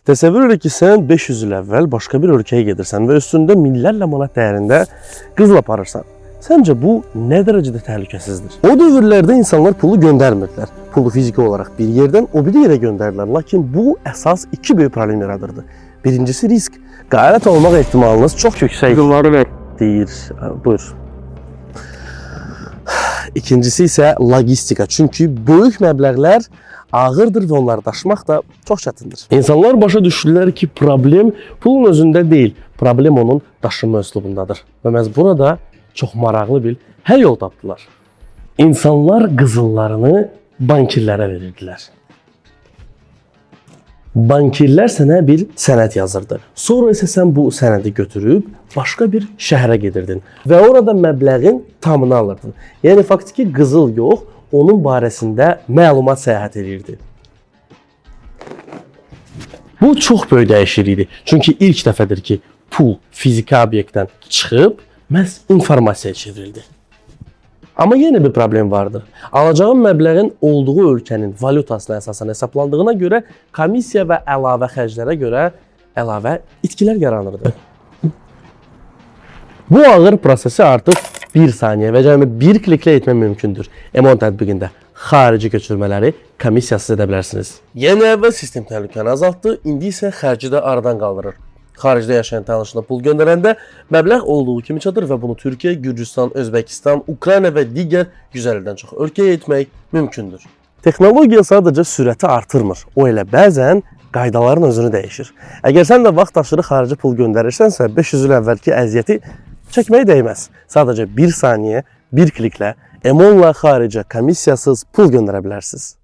Təsəvvür edin ki, sən 500 il əvvəl başqa bir ölkəyə gedirsən və üstündə minlərlə manat dəyərində qızıl aparırsan. Səncə bu nə dərəcədə təhlükəsizdir? O dövrlərdə insanlar pulu göndərmirdilər. Pulu fiziki olaraq bir yerdən o biri yerə göndərdilər. Lakin bu əsas iki böyük problem yaradırdı. Birincisi risk. Qərat olmaq ehtimalınız çox yüksək. Qızılları ver. Deyir, buyur. İkincisi isə logistika. Çünki böyük məbləğlər ağırdır və onları daşımaq da çox çətindir. İnsanlar başa düşdülər ki, problem pulun özündə deyil, problem onun daşınma üslubundadır. Və məhz burada çox maraqlı bir həll yol tapdılar. İnsanlar qızıllarını bankirlərə verirdilər. Bankirlər sənə bir sənəd yazırdı. Sonra isə sən bu sənədi götürüb başqa bir şəhərə gedirdin və orada məbləğin tamını alırdın. Yəni faktiki qızıl yox, onun barəsində məlumat səyahət edirdi. Bu çox böyük dəyişiklik idi. Çünki ilk dəfədir ki, pul fiziki obyektdən çıxıb məhz informasiya çevrildi. Amma yenə bir problem vardır. Alacağın məbləğin olduğu ölkənin valyutasına əsasən hesablandığına görə komissiya və əlavə xərclərə görə əlavə itkilər yaranırdı. Bu ağır prosesi artıq 1 saniyə və cəmi 1 kliklə etmək mümkündür. Emon tətbiqində xarici köçürmələri komissiyasız edə bilərsiniz. Yeni əvvəl sistem təhlükəni azaltdı, indi isə xərci də aradan qaldırır. Xaricdə yaşayan tanışına pul göndərəndə məbləğ olduğu kimi çatır və bunu Türkiyə, Gürcüstan, Özbəkistan, Ukrayna və digər 150-dən çox ölkəyə etmək mümkündür. Texnologiya sadəcə sürəti artırmır, o elə bəzən qaydaların özünü dəyişir. Əgər sən də vaxt aşırı xarici pul göndərirsənsə, 500 il əvvəlki əziyyəti çəkməyə dəyməz. Sadəcə 1 saniyə, 1 kliklə Emonla xaricə komissiyasız pul göndərə bilərsiniz.